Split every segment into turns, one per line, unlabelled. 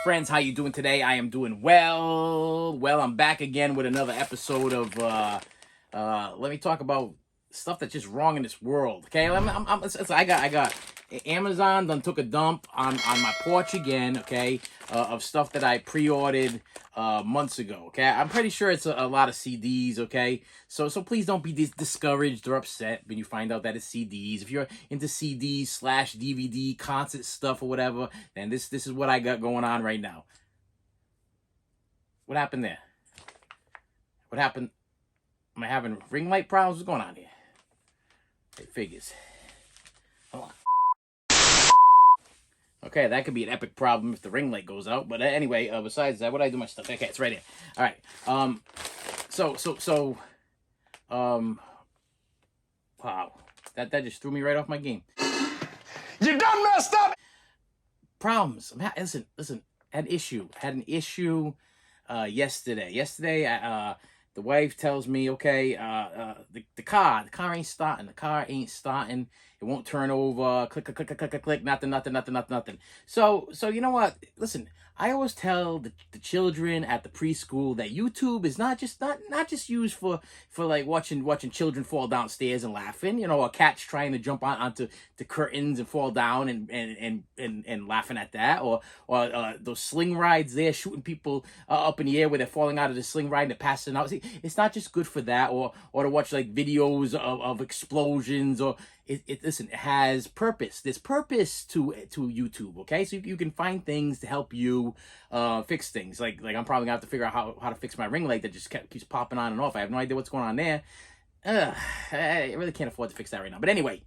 friends, how you doing today? I am doing well. I'm back again with another episode of let me talk about stuff that's just wrong in this world. Okay, I got Amazon done took a dump on my porch again. Okay, of stuff that I pre-ordered months ago. Okay, I'm pretty sure it's a lot of CDs. Okay, so please don't be discouraged or upset when you find out that it's CDs. If you're into CDs / DVD concert stuff or whatever, then this is what I got going on right now. What happened there? What happened? Am I having ring light problems? What's going on here? It figures. Hold on. Okay, that could be an epic problem if the ring light goes out. But anyway, besides that, what do I do my stuff? Okay, it's right here. All right. Wow. That just threw me right off my game.
You done messed up.
Problems. Listen. Had an issue yesterday. The wife tells me, okay, the car ain't starting. It won't turn over. Click. Nothing. So you know what? Listen, I always tell the children at the preschool that YouTube is not just used for like watching children fall downstairs and laughing, you know, or cats trying to jump onto the curtains and fall down and laughing at that, or those sling rides there shooting people up in the air where they're falling out of the sling ride and they're passing out. See, it's not just good for that, or to watch like videos of explosions, or listen, it has purpose. There's purpose to YouTube, okay? So you can find things to help you fix things. Like I'm probably gonna have to figure out how to fix my ring light that just keeps popping on and off. I have no idea what's going on there. I really can't afford to fix that right now. But anyway,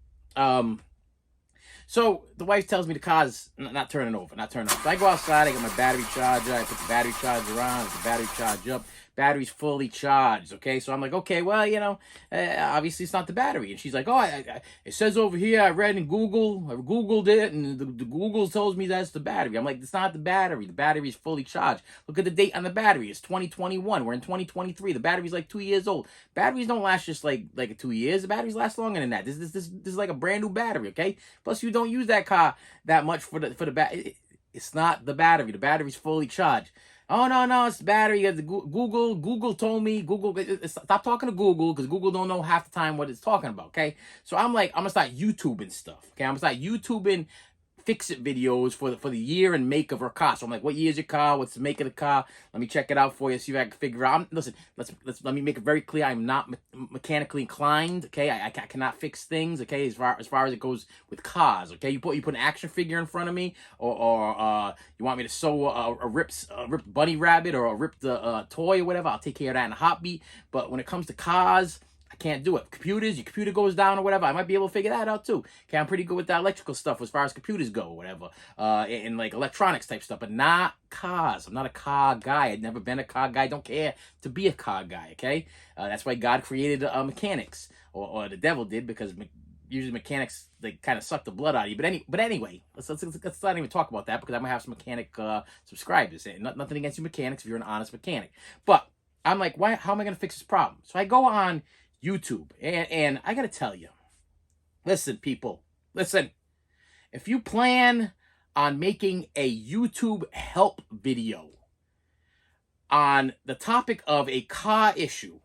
so the wife tells me the car's not turning over. So I go outside, I get my battery charger, I put the battery charger on, the battery charge up, battery's fully charged, okay? So I'm like, okay, well, you know, obviously it's not the battery. And she's like, oh, it says over here, I read in Google, I Googled it, and the Google tells me that's the battery. I'm like, it's not the battery. The battery is fully charged. Look at the date on the battery. It's 2021. We're in 2023. The battery's like 2 years old. Batteries don't last just like 2 years. The batteries last longer than that. This is like a brand new battery, okay? Plus, you don't use that car that much for the battery. It's not the battery. The battery's fully charged. Oh, no, it's the battery. Google told me. Stop talking to Google, because Google don't know half the time what it's talking about, okay? So I'm like, I'm going to start YouTubing stuff, okay? I'm going to start YouTubing fix-it videos for the year and make of her car. So I'm like, what year is your car? What's the make of the car? Let me check it out for you, see if I can figure out. Listen, let me make it very clear. I'm not mechanically inclined, okay? I cannot fix things, okay? As far as it goes with cars, okay? You put an action figure in front of me, or you want me to sew a ripped bunny rabbit, or a ripped toy or whatever, I'll take care of that in a heartbeat. But when it comes to cars, I can't do it. Computers, your computer goes down or whatever, I might be able to figure that out too. Okay, I'm pretty good with that electrical stuff as far as computers go or whatever. And like electronics type stuff, but not cars. I'm not a car guy. I've never been a car guy. Don't care to be a car guy, okay? That's why God created mechanics, or the devil did, because usually mechanics, they kind of suck the blood out of you. But anyway, let's not even talk about that, because I might have some mechanic subscribers. And nothing against you mechanics if you're an honest mechanic. But I'm like, how am I going to fix this problem? So I go on YouTube, and I gotta tell you, listen, people, listen, if you plan on making a YouTube help video on the topic of a car issue,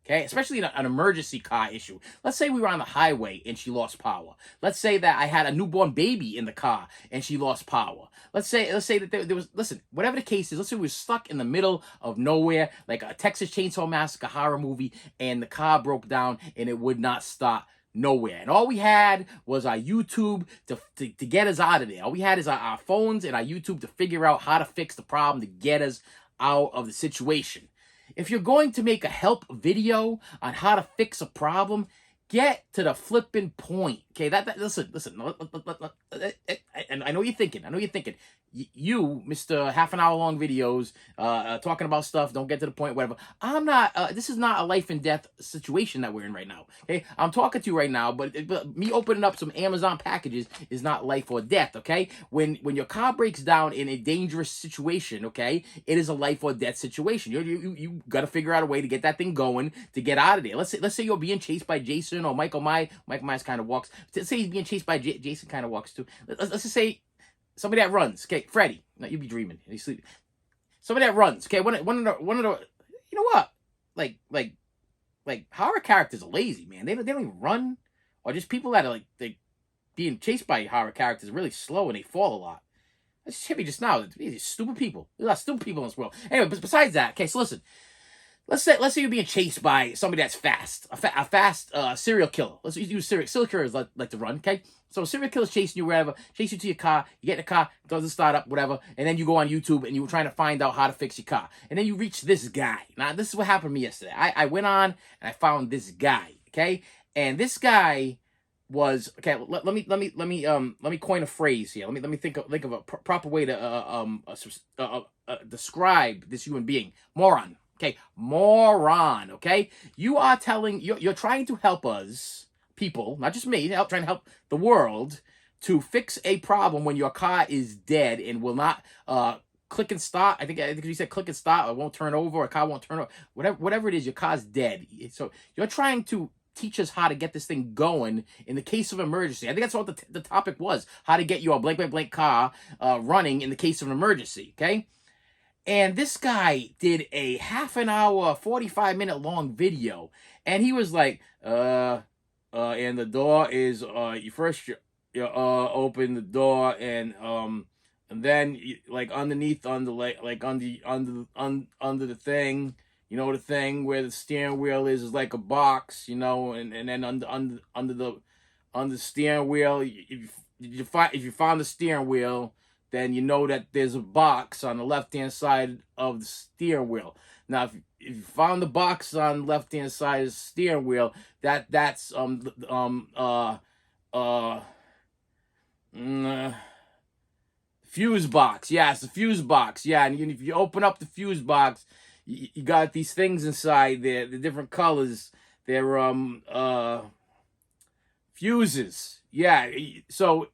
okay, especially an emergency car issue. Let's say we were on the highway and she lost power. Let's say that I had a newborn baby in the car and she lost power. Let's say that there was, listen, whatever the case is, let's say we were stuck in the middle of nowhere, like a Texas Chainsaw Massacre horror movie, and the car broke down and it would not start nowhere. And all we had was our YouTube to get us out of there. All we had is our phones and our YouTube to figure out how to fix the problem, to get us out of the situation. If you're going to make a help video on how to fix a problem, get to the flipping point. Okay, listen. And I know you're thinking. You, Mr. half an hour long videos, talking about stuff, don't get to the point, whatever. I'm not, this is not a life and death situation that we're in right now. Okay, I'm talking to you right now, but me opening up some Amazon packages is not life or death. Okay, when your car breaks down in a dangerous situation, okay, it is a life or death situation. You got to figure out a way to get that thing going, to get out of there. Let's say you're being chased by Jason or Michael Myers kind of walks. Let's say he's being chased by Jason, kind of walks too. Let's just say somebody that runs. Okay, Freddie. No, you be dreaming. You sleep. Somebody that runs. Okay, one of the. You know what? Like horror characters are lazy, man. They don't even run, or just people that are like they being chased by horror characters are really slow and they fall a lot. That just hit me just now. These stupid people. There's a lot of stupid people in this world. Anyway, but besides that, okay. So listen. Let's say you're being chased by somebody that's fast, a fast serial killer. Let's use serial killers like to run, okay? So a serial killer's chasing you wherever, chase you to your car, you get in the car, it doesn't start up, whatever, and then you go on YouTube and you're trying to find out how to fix your car. And then you reach this guy. Now, this is what happened to me yesterday. I went on and I found this guy, okay? And this guy was okay. Let me coin a phrase here. Let me think of a proper way to describe this human being. Moron. Okay, moron. Okay, you're trying to help us, people, not just me, trying to help the world to fix a problem when your car is dead and will not click and start. I think you said click and start, or won't turn over, or a car won't turn over. Whatever it is, your car's dead. So you're trying to teach us how to get this thing going in the case of emergency. I think that's what the topic was: how to get your blank blank blank car running in the case of an emergency. Okay. And this guy did a half an hour, 45-minute long video. And he was like, and the door is, you first, open the door and then you, like underneath, under the thing, you know, the thing where the steering wheel is like a box, you know, and then under the steering wheel, if you found the steering wheel, then you know that there's a box on the left-hand side of the steering wheel. Now, if you found the box on the left-hand side of the steering wheel, that's fuse box. Yeah, it's the fuse box. Yeah, and if you open up the fuse box, you got these things inside there, the different colors. They're fuses. Yeah, so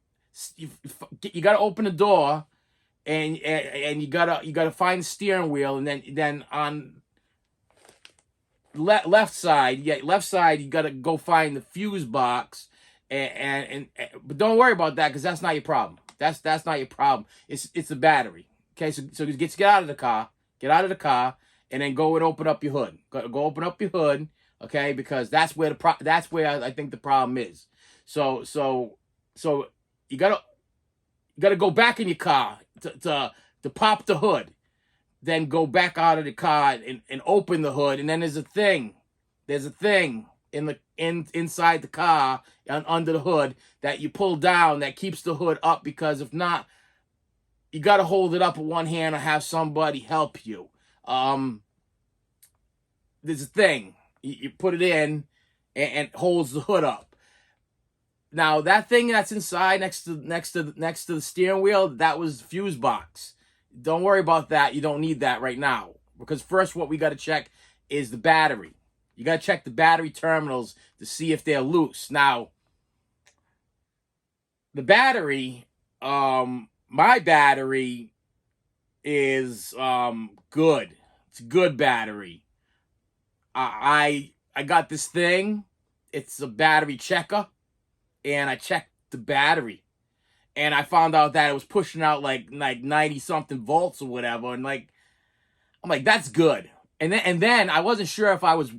you got to open the door, and you gotta find the steering wheel, and then on left side you gotta go find the fuse box, and but don't worry about that because that's not your problem. That's not your problem. It's the battery. Okay, so get out of the car, and then go and open up your hood. Go open up your hood. Okay, because that's where I think the problem is. So you gotta go back in your car to pop the hood, then go back out of the car and open the hood, and then there's a thing inside the car and under the hood that you pull down that keeps the hood up, because if not, you gotta hold it up with one hand or have somebody help you. There's a thing you put it in and holds the hood up. Now that thing that's inside next to the steering wheel, that was the fuse box. Don't worry about that. You don't need that right now, because first what we got to check is the battery. You got to check the battery terminals to see if they're loose. Now, the battery, my battery is good. It's a good battery. I got this thing. It's a battery checker. And I checked the battery, and I found out that it was pushing out like 90 something volts or whatever. And I'm like, that's good. And then I wasn't sure if I was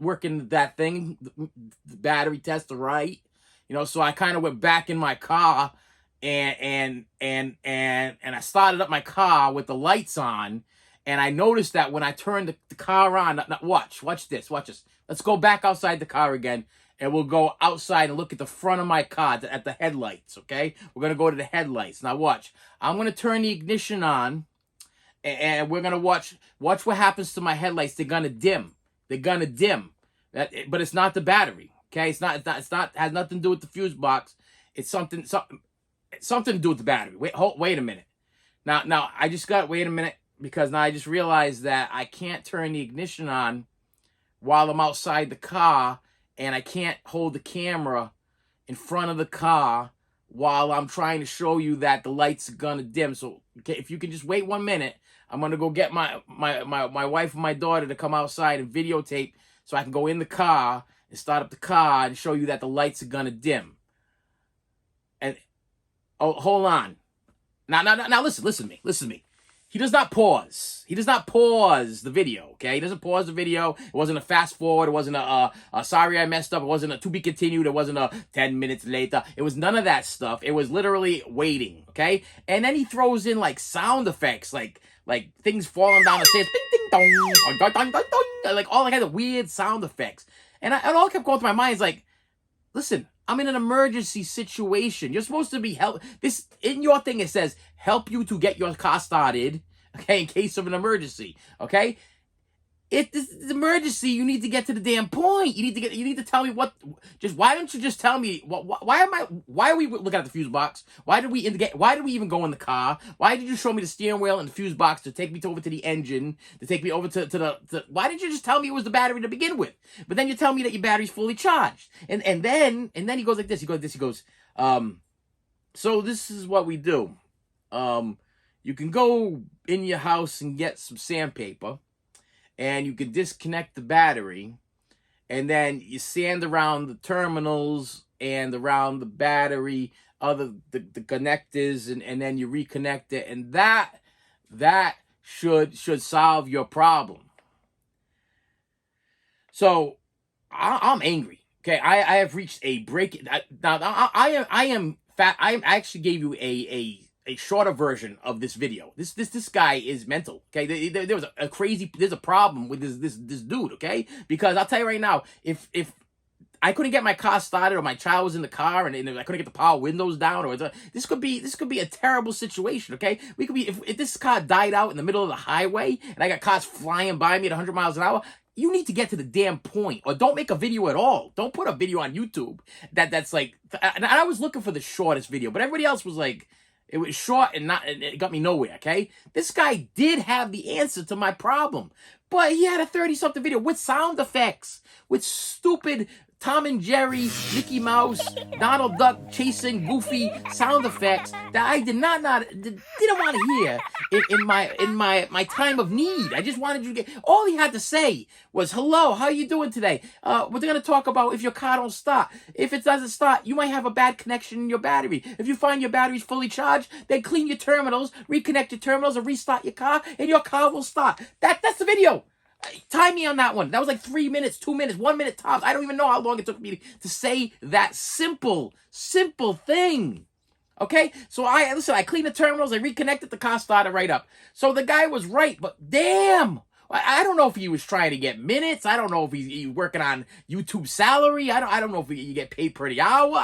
working that thing, the battery tester right, you know. So I kind of went back in my car, and I started up my car with the lights on, and I noticed that when I turned the car on, watch this. Let's go back outside the car again. And we'll go outside and look at the front of my car, at the headlights, okay? We're going to go to the headlights. Now, watch. I'm going to turn the ignition on, and we're going to watch what happens to my headlights. They're going to dim. But it's not the battery, okay? It's not has nothing to do with the fuse box. It's something to do with the battery. Wait a minute. Now, wait a minute, because now I just realized that I can't turn the ignition on while I'm outside the car, and I can't hold the camera in front of the car while I'm trying to show you that the lights are gonna dim. So, okay, if you can just wait 1 minute, I'm gonna go get my wife and my daughter to come outside and videotape, so I can go in the car and start up the car and show you that the lights are gonna dim. And hold on. Now, listen to me. He does not pause. He does not pause the video, okay? He doesn't pause the video. It wasn't a fast forward. It wasn't a sorry I messed up. It wasn't a to be continued. It wasn't a 10 minutes later. It was none of that stuff. It was literally waiting, okay? And then he throws in, like, sound effects, like things falling down the stairs. Ding, ding, dong, dong, dong, dong, dong, like all kinds of weird sound effects. And all kept going through my mind is like, listen, I'm in an emergency situation. You're supposed to be help. This in your thing. It says help you to get your car started. Okay, in case of an emergency. Okay, if this is emergency, you need to get to the damn point. You need to tell me what. Just why don't you just tell me what? Why are we looking at the fuse box? Why did we even go in the car? Why did you show me the steering wheel and the fuse box to take me over to the engine? To take me over to the. Why did you just tell me it was the battery to begin with? But then you tell me that your battery's fully charged. And then he goes like this. He goes. So this is what we do. You can go in your house and get some sandpaper. And you can disconnect the battery, and then you sand around the terminals and around the battery, the connectors, and then you reconnect it, and that should solve your problem. So I'm angry. Okay, I have reached a break. Now I am fat. I actually gave you a shorter version of this video. This guy is mental. Okay, there was there's a problem with this dude. Okay, because I'll tell you right now, if I couldn't get my car started, or my child was in the car, and I couldn't get the power windows down, or this could be a terrible situation. Okay, we could be if this car died out in the middle of the highway, and I got cars flying by me at 100 miles an hour. You need to get to the damn point, or don't make a video at all. Don't put a video on YouTube that's like. And I was looking for the shortest video, but everybody else was like. It was short and it got me nowhere, okay? This guy did have the answer to my problem, but he had a 30-something video with sound effects, with stupid Tom and Jerry, Mickey Mouse, Donald Duck chasing Goofy sound effects that I didn't want to hear in my time of need. I just wanted you to get. All he had to say was, "Hello, how are you doing today? We're going to talk about if your car don't start. If it doesn't start, you might have a bad connection in your battery. If you find your battery's fully charged, then clean your terminals, reconnect your terminals, and restart your car, and your car will start." That's the video. Time me on that one. That was like 3 minutes, 2 minutes, 1 minute tops. I don't even know how long it took me to say that simple thing. Okay? So I cleaned the terminals, I reconnected, the car started right up. So the guy was right, but damn. I don't know if he was trying to get minutes. I don't know if he's working on YouTube salary. I don't know if you get paid per the hour.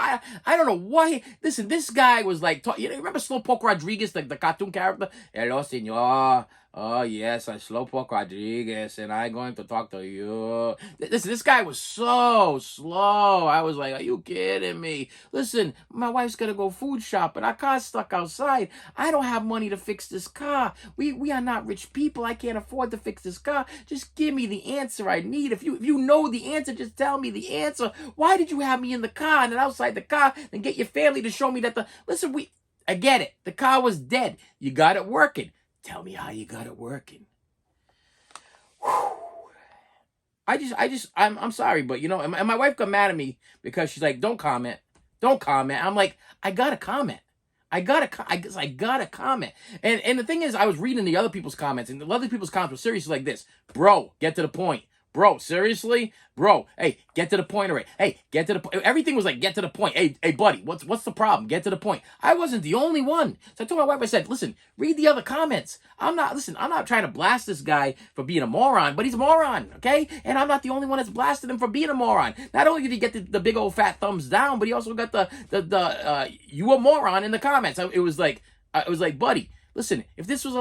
I don't know what. Listen, this guy was like, you remember Slowpoke Rodriguez, the cartoon character? Hello, senor. Oh, yes, I'm Slowpoke Rodriguez, and I'm going to talk to you. Listen, this guy was so slow. I was like, are you kidding me? Listen, my wife's going to go food shopping. Our car's stuck outside. I don't have money to fix this car. We are not rich people. I can't afford to fix this car. Just give me the answer I need. If you know the answer, just tell me the answer. Why did you have me in the car and then outside the car and get your family to show me that Listen, I get it. The car was dead. You got it working. Tell me how you got it working. Whew. I'm sorry, but and my wife got mad at me because she's like, don't comment. I'm like, I gotta comment. I gotta comment. And the thing is, I was reading the other people's comments, and the other people's comments were seriously like this. Bro, get to the point. Bro, seriously? Bro, hey, get to the point already. Hey, get to the point. Everything was like, get to the point. Hey, buddy, what's the problem? Get to the point. I wasn't the only one. So I told my wife, I said, listen, read the other comments. I'm not trying to blast this guy for being a moron, but he's a moron, okay? And I'm not the only one that's blasted him for being a moron. Not only did he get the big old fat thumbs down, but he also got the you a moron in the comments. It was like, buddy, listen, if this was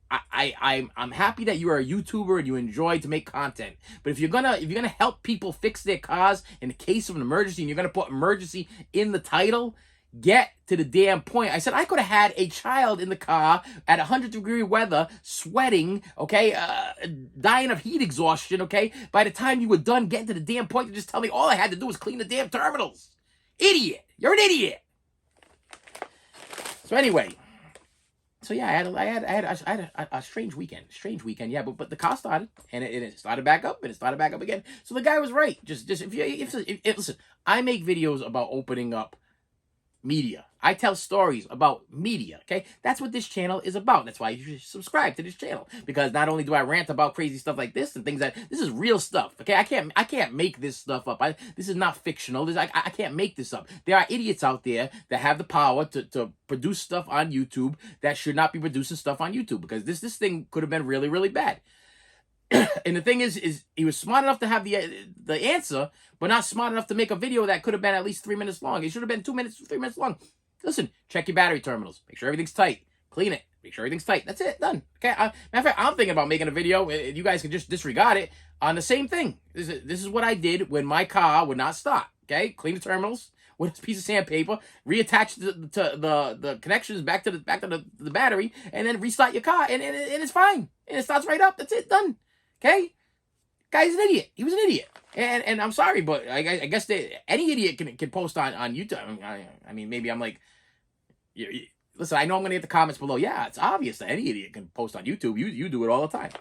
I'm happy that you are a YouTuber and you enjoy to make content. But if you're gonna help people fix their cars in the case of an emergency, and you're gonna put emergency in the title, get to the damn point. I said I could have had a child in the car at 100-degree weather, sweating, okay, dying of heat exhaustion, okay. By the time you were done getting to the damn point, you just tell me all I had to do was clean the damn terminals. Idiot! You're an idiot. So anyway. So yeah, I had a strange weekend. Yeah, but the car started and it started back up and it started back up again. So the guy was right. Just if listen, I make videos about opening up media. I tell stories about media, okay? That's what this channel is about. That's why you should subscribe to this channel, because not only do I rant about crazy stuff like this and things that this is real stuff, okay? I can't make this stuff up. This is not fictional. I can't make this up. There are idiots out there that have the power to produce stuff on YouTube that should not be producing stuff on YouTube, because this thing could have been really, really bad. And the thing is he was smart enough to have the answer, but not smart enough to make a video that could have been at least 3 minutes long. It should have been 2 minutes, 3 minutes long. Listen, check your battery terminals. Make sure everything's tight. Clean it. Make sure everything's tight. That's it. Done. Okay. Matter of fact, I'm thinking about making a video. You guys can just disregard it on the same thing. This is what I did when my car would not start. Okay. Clean the terminals with a piece of sandpaper. Reattach the connections back to the battery, and then restart your car, and it's fine. And it starts right up. That's it. Done. Okay. Guy's an idiot. He was an idiot. And I'm sorry, but I guess any idiot can post on YouTube. I mean, maybe I'm like, listen, I know I'm going to get the comments below. Yeah, it's obvious that any idiot can post on YouTube. You do it all the time.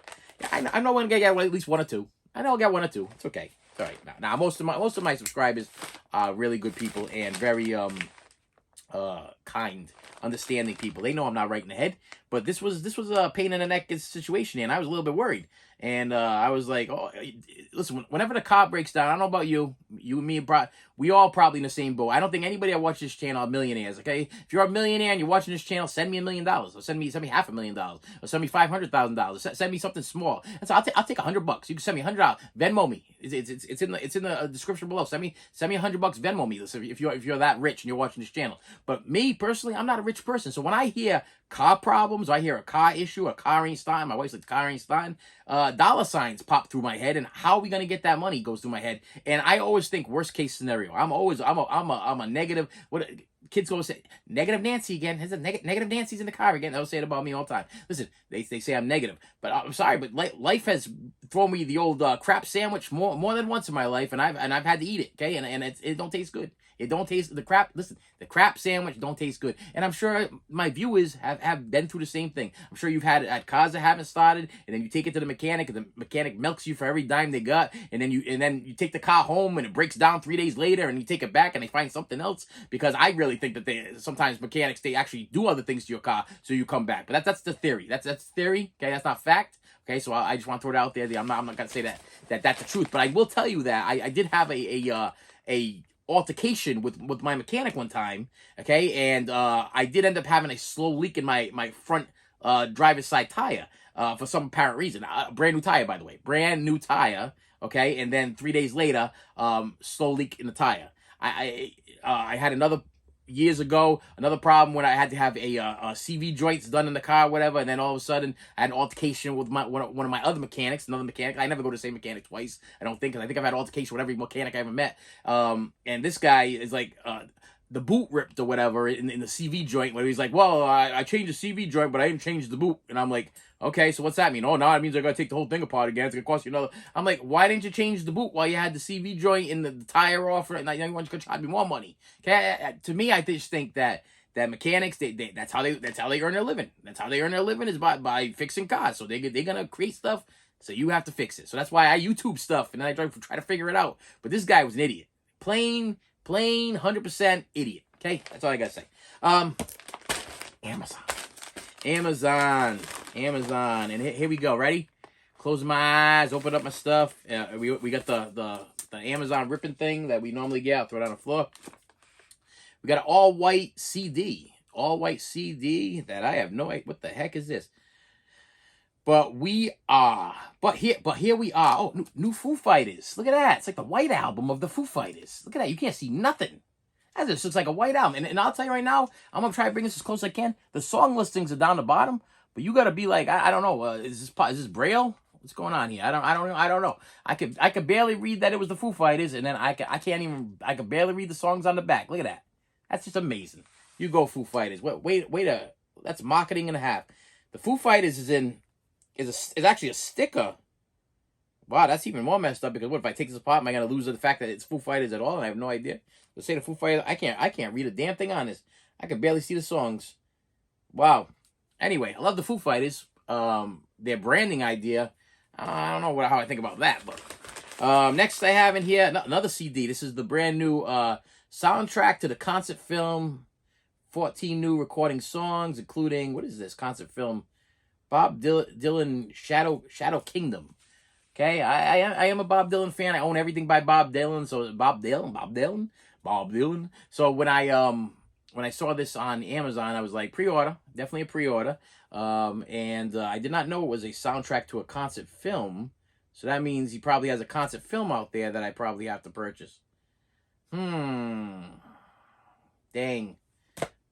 Yeah, I know I'm going to get at least 1 or 2. I know I'll get 1 or 2. It's okay. It's all right. Now most of my subscribers are really good people and very kind, understanding people. They know I'm not right in the head, but this was a pain in the neck situation, and I was a little bit worried. And I was like, oh, listen, whenever the car breaks down, I don't know about you and me, we all probably in the same boat. I don't think anybody that watches this channel are millionaires, okay? If you're a millionaire and you're watching this channel, send me $1 million, or send me $500,000, or send me $500,000, send me something small. And so I'll take $100. You can send me $100. Venmo me. It's in the description below. Send me $100. Venmo me. Listen, if you're that rich and you're watching this channel. But me personally, I'm not a rich person. So when I hear car problems, I hear a car issue, a car ain't starting, my wife's like, the car ain't starting, dollar signs pop through my head, and how are we gonna get that money goes through my head. And I always think worst case scenario. I'm a negative. What kids always say, negative Nancy again. Has a negative Nancy's in the car again. They'll say it about me all the time. Listen, they say I'm negative, but I'm sorry, but life has thrown me the old crap sandwich more than once in my life, and I've had to eat it. Okay, and it don't taste good. It don't taste the crap. Listen, the crap sandwich don't taste good. And I'm sure my viewers have been through the same thing. I'm sure you've had it at cars that haven't started, and then you take it to the mechanic, and the mechanic milks you for every dime they got, and then you take the car home, and it breaks down 3 days later, and you take it back, and they find something else. Because I really think that sometimes mechanics, they actually do other things to your car so you come back. But that's the theory. That's theory. Okay, that's not fact. Okay, so I just want to throw it out there. I'm not gonna say that that's the truth, but I will tell you that I did have a altercation with my mechanic one time, okay, and I did end up having a slow leak in my front driver's side tire for some apparent reason. Brand new tire, by the way, brand new tire, okay, and then 3 days later, slow leak in the tire. I had another years ago, another problem when I had to have a CV joints done in the car, whatever, and then all of a sudden I had an altercation with one of my other mechanics, another mechanic. I never go to the same mechanic twice, I don't think, because I think I've had an altercation with every mechanic I ever met. And this guy is like, the boot ripped or whatever in the CV joint, where he's like, well, I changed the CV joint, but I didn't change the boot. And I'm like, okay, so what's that mean? Oh, now it means I gotta take the whole thing apart again. It's gonna cost you another. I'm like, why didn't you change the boot while you had the CV joint and the tire off? And now you want to charge me more money. Okay, to me, I just think that mechanics, that's how they earn their living. That's how they earn their living, is by fixing cars. So they're gonna create stuff, so you have to fix it. So that's why I YouTube stuff, and then I try to figure it out. But this guy was an idiot, plain 100% idiot. Okay, that's all I gotta say. Amazon, and here we go. Ready? Close my eyes, open up my stuff. We got the Amazon ripping thing that we normally get. I'll throw it on the floor. We got an all-white CD, that I have no idea what the heck is this. But here we are. Oh, new Foo Fighters. Look at that. It's like the White Album of the Foo Fighters. Look at that. You can't see nothing. That just looks like a White Album. And I'll tell you right now, I'm going to try to bring this as close as I can. The song listings are down the bottom, but you got to be like, I don't know. Is this Braille? What's going on here? I don't know. I could barely read that it was the Foo Fighters, and then I could barely read the songs on the back. Look at that. That's just amazing. You go Foo Fighters. That's marketing and a half. The Foo Fighters is actually a sticker. Wow, that's even more messed up, because what if I take this apart? Am I gonna lose the fact that it's Foo Fighters at all? And I have no idea. Let's say the Foo Fighters. I can't read a damn thing on this. I can barely see the songs. Wow. Anyway, I love the Foo Fighters. Their branding idea, I don't know how I think about that. But next I have in here another CD. This is the brand new soundtrack to the concert film 14 new recording songs, including, what is this concert film? Bob Dylan Shadow Kingdom. Okay, I am a Bob Dylan fan. I own everything by Bob Dylan. So Bob Dylan. So when I saw this on Amazon, I was like, pre-order, definitely a pre-order. And I did not know it was a soundtrack to a concert film. So that means he probably has a concert film out there that I probably have to purchase. Dang.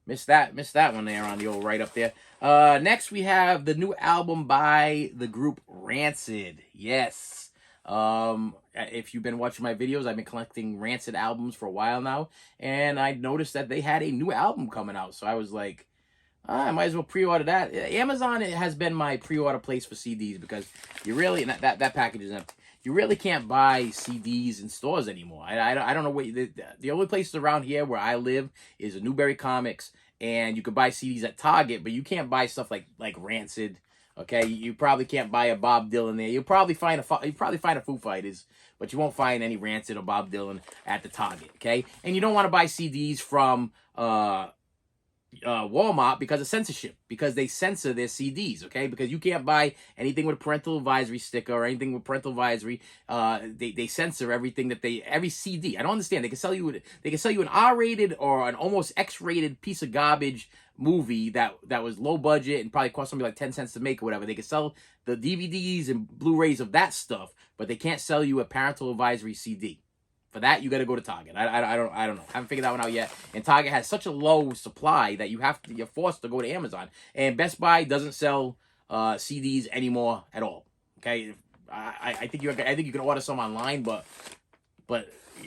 Missed that one there on the old right up there. Next we have the new album by the group Rancid. Yes. If you've been watching my videos, I've been collecting Rancid albums for a while now, and I noticed that they had a new album coming out. So I was like, I might as well pre-order that. Amazon has been my pre-order place for CDs because you really that package is empty. You really can't buy CDs in stores anymore. I don't know what the only places around here where I live is a Newberry Comics, and you can buy CDs at Target, but you can't buy stuff like Rancid. Okay, you probably can't buy a Bob Dylan there. You'll probably find a Foo Fighters, but you won't find any Rancid or Bob Dylan at the Target. Okay, and you don't want to buy CDs from Walmart because of censorship, because they censor their CDs, okay? Because you can't buy anything with a parental advisory sticker or anything with parental advisory. They censor everything every CD. I don't understand. They can sell you an R-rated or an almost X-rated piece of garbage movie that was low budget and probably cost something like 10 cents to make or whatever. They can sell the DVDs and Blu-rays of that stuff, but they can't sell you a parental advisory CD. For that, you got to go to Target. I don't know. I haven't figured that one out yet. And Target has such a low supply that you're forced to go to Amazon. And Best Buy doesn't sell CDs anymore at all. Okay, I think you can order some online, but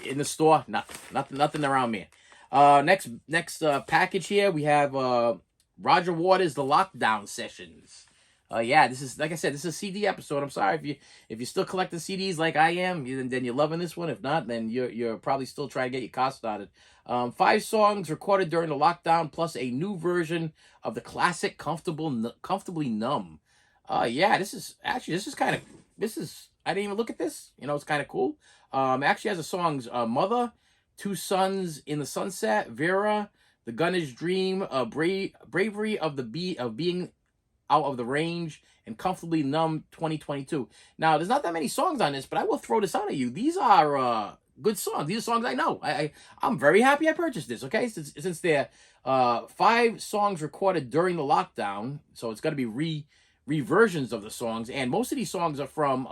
in the store, nothing around me. Next package here we have Roger Waters' The Lockdown Sessions. Yeah, this is, like I said, this is a CD episode. I'm sorry if you're still collecting CDs like I am, then you're loving this one. If not, then you're probably still trying to get your car started. 5 songs recorded during the lockdown, plus a new version of the classic "Comfortably Numb." Yeah, this is I didn't even look at this. It's kind of cool. Actually has the songs "Mother," "Two Suns in the Sunset," "Vera," "The Gunner's Dream," "Bravery of Being Out of the Range," and "Comfortably Numb 2022. Now, there's not that many songs on this, but I will throw this out at you. These are good songs. These are songs I know. I'm very happy I purchased this, okay? Since they're 5 songs recorded during the lockdown, so it's going to be re-versions of the songs, and most of these songs are from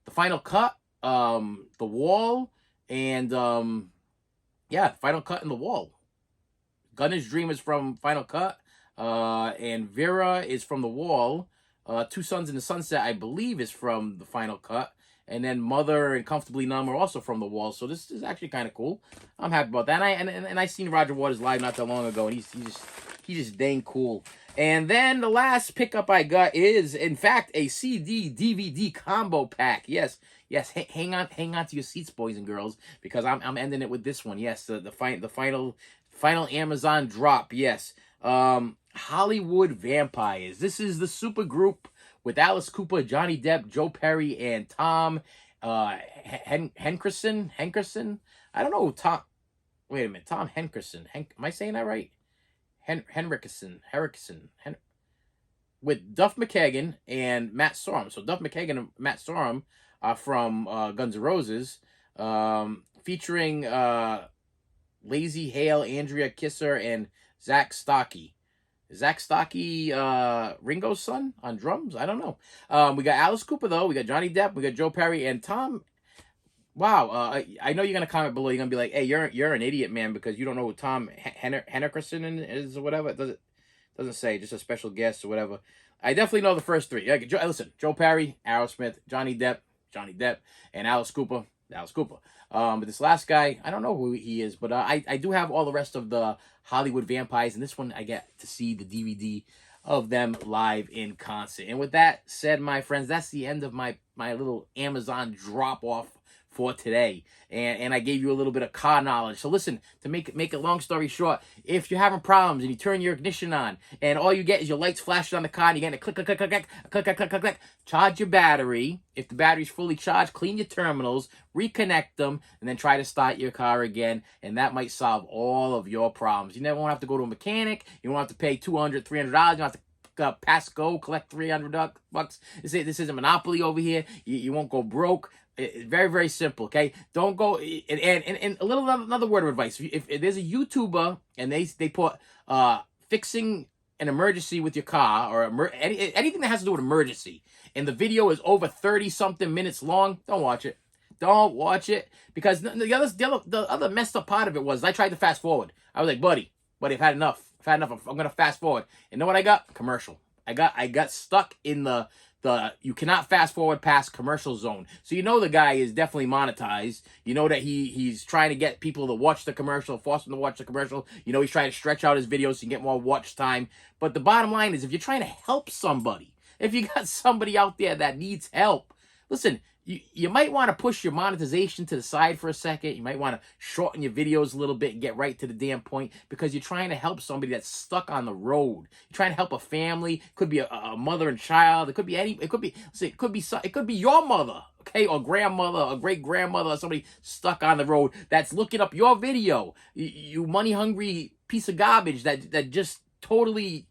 The Final Cut, The Wall, and Final Cut and The Wall. Gunner's Dream is from Final Cut. And Vera is from The Wall. Two Suns in the Sunset, I believe, is from The Final Cut. And then Mother and Comfortably Numb are also from The Wall. So this is actually kind of cool. I'm happy about that. And I seen Roger Waters live not that long ago, and he's just dang cool. And then the last pickup I got is, in fact, a CD DVD combo pack. Yes. Hang on to your seats, boys and girls, because I'm ending it with this one. Yes, the final Amazon drop. Yes. Hollywood Vampires. This is the super group with Alice Cooper, Johnny Depp, Joe Perry, and Tom Henkerson. I don't know. Wait a minute. Tom Henkerson. Am I saying that right? Henriksen. With Duff McKagan and Matt Sorum. So Duff McKagan and Matt Sorum are from Guns N' Roses, featuring Lazy Hale, Andrea Kisser, and Zach Stocky. Ringo's son on drums? I don't know. We got Alice Cooper, though. We got Johnny Depp. We got Joe Perry and Tom. Wow. I know you're going to comment below. You're going to be like, hey, you're an idiot, man, because you don't know who Tom Henriksen is or whatever. It doesn't say. Just a special guest or whatever. I definitely know the first 3. Listen, Joe Perry, Aerosmith, Johnny Depp, and Alice Cooper. But this last guy, I don't know who he is, but I do have all the rest of the Hollywood Vampires, and this one I get to see the DVD of them live in concert. And with that said, my friends, that's the end of my little Amazon drop-off for today. And I gave you a little bit of car knowledge. So listen, to make a long story short, if you're having problems and you turn your ignition on and all you get is your lights flashing on the car and you're getting a click, click, click, click, click, click, click, click, click, click, charge your battery. If the battery's fully charged, clean your terminals, reconnect them, and then try to start your car again. And that might solve all of your problems. You never want to have to go to a mechanic. You won't have to pay $200, $300. You don't have to pass go, collect $300 bucks. This isn't Monopoly over here. You won't go broke. Very, very simple, okay? Don't go, and a little another word of advice. If there's a YouTuber and they put fixing an emergency with your car or anything that has to do with emergency, and the video is over 30-something minutes long, don't watch it. Don't watch it, because the other messed up part of it was I tried to fast forward. I was like, buddy, I've had enough. I'm gonna fast forward. And know what I got? Commercial. I got stuck in the you cannot fast forward past commercial zone. So you know the guy is definitely monetized. You know that he's trying to get people to watch the commercial, force them to watch the commercial. You know he's trying to stretch out his videos so you get more watch time. But the bottom line is, if you're trying to help somebody, if you got somebody out there that needs help, listen, you might want to push your monetization to the side for a second. You might want to shorten your videos a little bit and get right to the damn point, because you're trying to help somebody that's stuck on the road. You're trying to help a family. It could be a mother and child. It could be it could be your mother, okay, or grandmother, or great grandmother, or somebody stuck on the road that's looking up your video. You money hungry piece of garbage that just totally,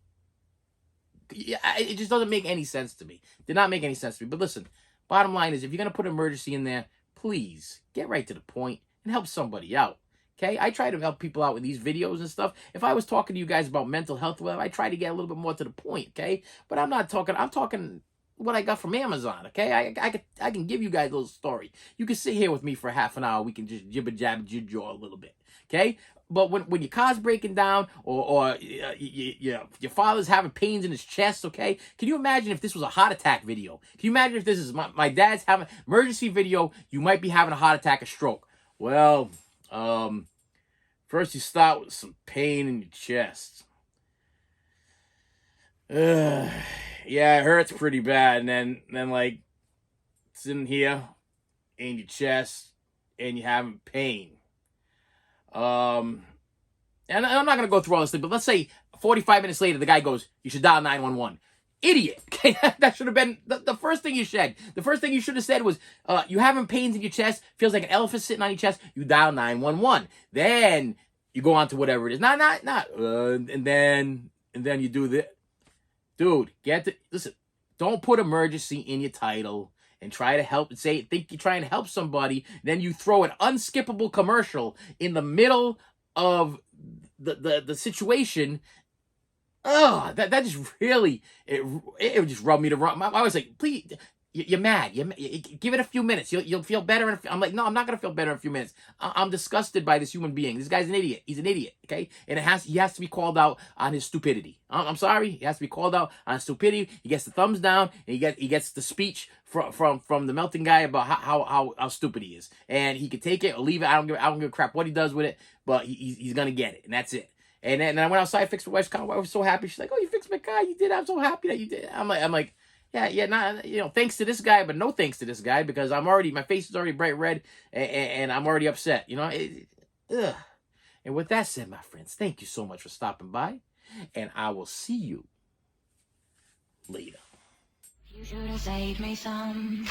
it just doesn't make any sense to me. Did not make any sense to me. But listen. Bottom line is, if you're going to put emergency in there, please get right to the point and help somebody out, okay? I try to help people out with these videos and stuff. If I was talking to you guys about mental health, well, I try to get a little bit more to the point, okay? But I'm talking what I got from Amazon, okay? I can give you guys a little story. You can sit here with me for half an hour. We can just jibber-jabber-jib-jaw a little bit, okay? But when your car's breaking down, or your father's having pains in his chest, okay? Can you imagine if this was a heart attack video? Can you imagine if this is my dad's having emergency video? You might be having a heart attack or stroke. Well, first you start with some pain in your chest. Yeah, it hurts pretty bad, and then like it's in here, in your chest, and you're having pain. And I'm not going to go through all this thing, but let's say 45 minutes later, the guy goes, you should dial 911. Idiot. Okay, that should have been the first thing you said. The first thing you should have said was, you having pains in your chest, feels like an elephant sitting on your chest, you dial 911. Then you go on to whatever it is. And then you do this. Dude, listen, don't put emergency in your title and try to help, think you're trying to help somebody, then you throw an unskippable commercial in the middle of the situation. Oh, that just really, it just rubbed me the wrong. I was like, please, you're mad. Give it a few minutes. You'll feel better. I'm like, no, I'm not going to feel better in a few minutes. I'm disgusted by this human being. This guy's an idiot. He's an idiot, okay? And he has to be called out on his stupidity. I'm sorry. He has to be called out on his stupidity. He gets the thumbs down, and he gets the speech from the melting guy about how stupid he is. And he could take it or leave it. I don't give a crap what he does with it, but he's going to get it, and that's it. And then I went outside, fixed my wife's car. I was so happy. She's like, "Oh, you fixed my car. You did. I'm so happy that you did." I'm like, yeah, not, thanks to this guy, but no thanks to this guy, because my face is already bright red, and I'm already upset. Ugh. And with that said, my friends, thank you so much for stopping by, and I will see you later. You should have saved me some.